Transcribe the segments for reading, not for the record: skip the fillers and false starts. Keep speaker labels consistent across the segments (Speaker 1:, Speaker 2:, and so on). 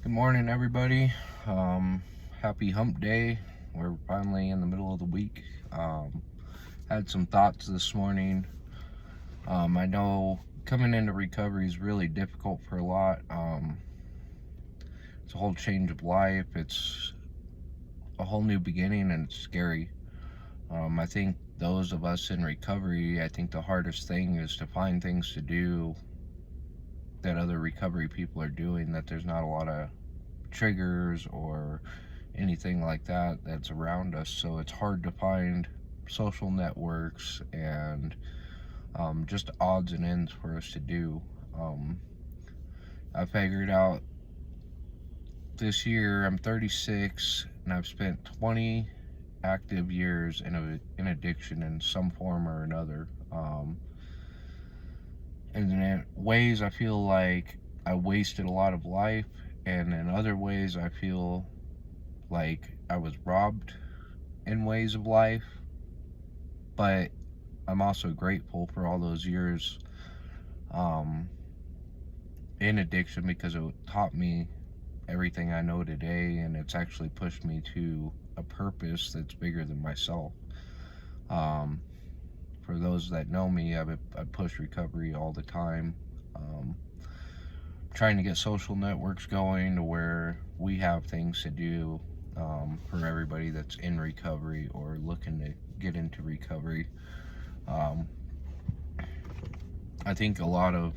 Speaker 1: Good morning, everybody. Happy hump day. We're finally in the middle of the week. Had some thoughts this morning. I know coming into recovery is really difficult for a lot. It's a whole change of life. It's a whole new beginning, and it's scary. I think those of us in recovery, I think the hardest thing is to find things to do that other recovery people are doing, that there's not a lot of triggers or anything like that that's around us. So it's hard to find social networks and just odds and ends for us to do. Um, I figured out this year I'm 36 and I've spent 20 active years in addiction in some form or another. And in ways I feel like I wasted a lot of life, and in other ways I feel like I was robbed in ways of life. But I'm also grateful for all those years um, in addiction, because it taught me everything I know today, and it's actually pushed me to a purpose that's bigger than myself. Um, for those that know me, I push recovery all the time. Um, Trying to get social networks going to where we have things to do for everybody that's in recovery or looking to get into recovery. Um, I think a lot of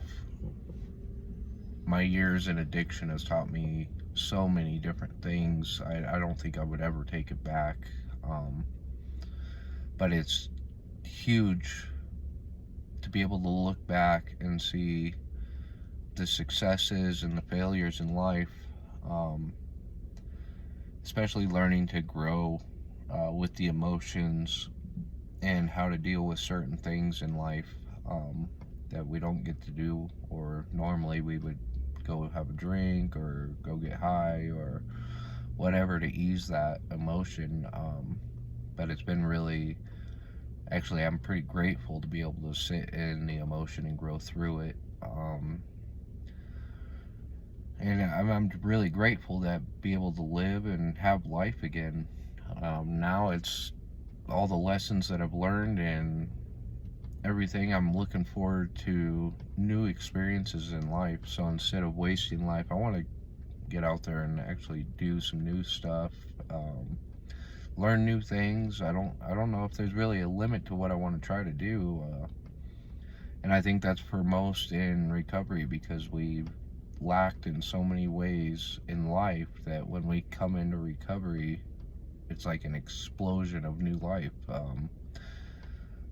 Speaker 1: my years in addiction has taught me so many different things. I don't think I would ever take it back. Um, but it's huge to be able to look back and see the successes and the failures in life, um, especially learning to grow with the emotions and how to deal with certain things in life that we don't get to do, or normally we would go have a drink or go get high or whatever to ease that emotion. But it's been really, actually, I'm pretty grateful to be able to sit in the emotion and grow through it. And I'm really grateful to be able to live and have life again. Now it's all the lessons that I've learned and everything. I'm looking forward to new experiences in life. So instead of wasting life, I want to get out there and actually do some new stuff, learn new things. I don't know if there's really a limit to what I want to try to do, and I think that's for most in recovery, because we've lacked in so many ways in life that when we come into recovery, it's like an explosion of new life.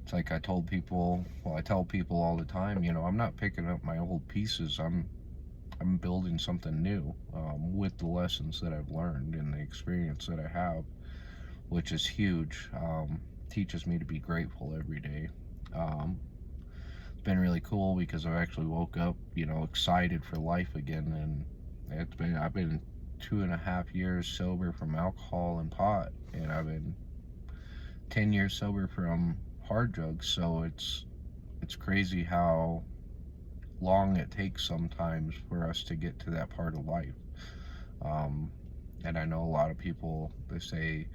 Speaker 1: It's like I tell people all the time, I'm not picking up my old pieces. I'm building something new with the lessons that I've learned and the experience that I have, which is huge. Teaches me to be grateful every day. Um, it's been really cool because I've actually woke up, excited for life again, and I've been 2.5 years sober from alcohol and pot, and I've been 10 years sober from hard drugs. So it's crazy how long it takes sometimes for us to get to that part of life. Um, and I know a lot of people, they say,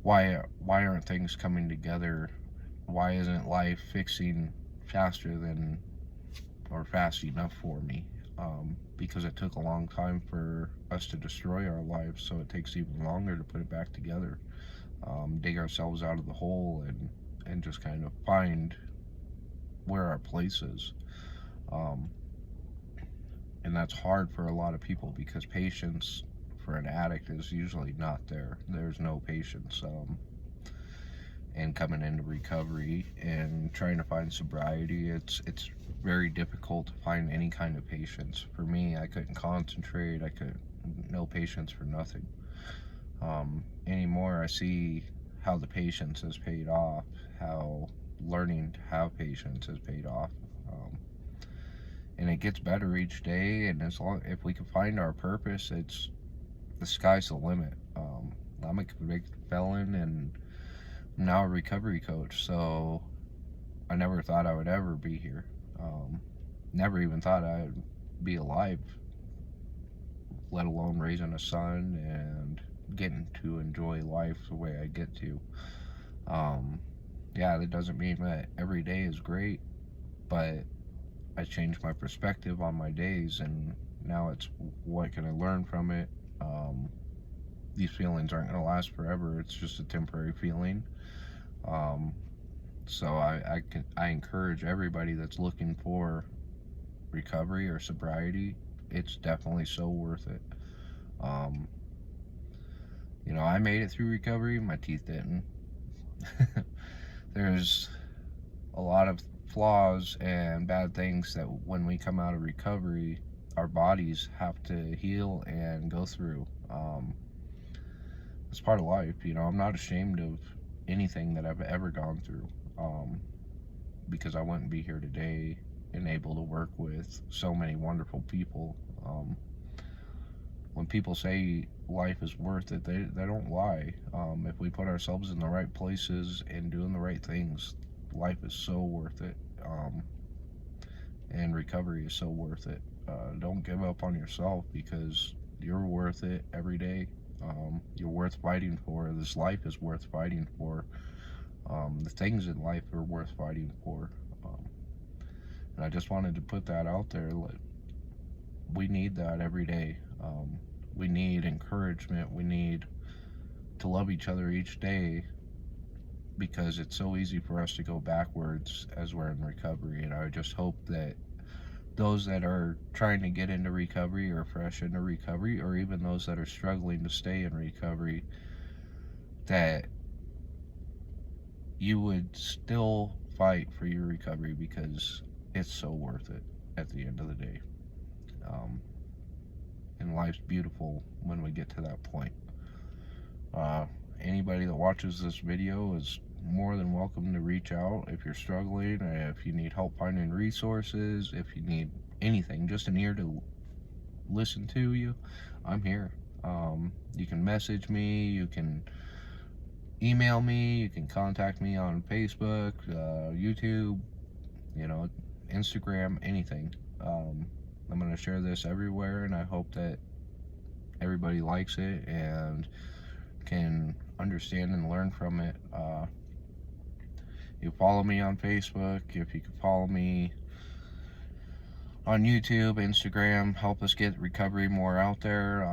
Speaker 1: why aren't things coming together? Why isn't life fixing faster than, or fast enough for me? Because it took a long time for us to destroy our lives, so it takes even longer to put it back together. Dig ourselves out of the hole and just kind of find where our place is. Um, and that's hard for a lot of people because patience for an addict is usually not there. There's no patience. And coming into recovery and trying to find sobriety, it's very difficult to find any kind of patience. For me, I couldn't concentrate. No patience for nothing. Anymore, I see how the patience has paid off, how learning to have patience has paid off. And it gets better each day, and if we can find our purpose, the sky's the limit. I'm a convicted felon, and I'm now a recovery coach, so I never thought I would ever be here. Never even thought I'd be alive let alone raising a son and getting to enjoy life the way I get to. Yeah, that doesn't mean that every day is great, but I changed my perspective on my days, and now it's what can I learn from it. Um, these feelings aren't going to last forever. It's just a temporary feeling. Um, so I encourage everybody that's looking for recovery or sobriety. It's definitely so worth it. Um, I made it through recovery. My teeth didn't. There's a lot of flaws and bad things that when we come out of recovery, our bodies have to heal and go through. It's part of life. I'm not ashamed of anything that I've ever gone through, because I wouldn't be here today and able to work with so many wonderful people. When people say life is worth it, they don't lie. If we put ourselves in the right places and doing the right things, life is so worth it. And recovery is so worth it. Don't give up on yourself, because you're worth it every day. You're worth fighting for. This life is worth fighting for. The things in life are worth fighting for. And I just wanted to put that out there. We need that every day. We need encouragement. We need to love each other each day, because it's so easy for us to go backwards as we're in recovery. And I just hope that those that are trying to get into recovery or fresh into recovery, or even those that are struggling to stay in recovery, that you would still fight for your recovery, because it's so worth it at the end of the day. And life's beautiful when we get to that point. Anybody that watches this video is more than welcome to reach out if you're struggling, if you need help finding resources, if you need anything, just an ear to listen to you. I'm here. You can message me, you can email me, you can contact me on Facebook, YouTube, Instagram, anything. I'm going to share this everywhere, and I hope that everybody likes it and can understand and learn from it. You follow me on Facebook, if you could follow me on YouTube, Instagram, help us get recovery more out there.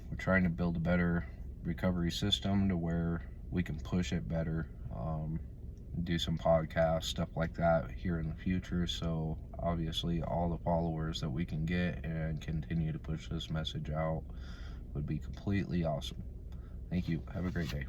Speaker 1: We're trying to build a better recovery system to where we can push it better. Do some podcasts, stuff like that here in the future. So obviously all the followers that we can get and continue to push this message out would be completely awesome. Thank you. Have a great day.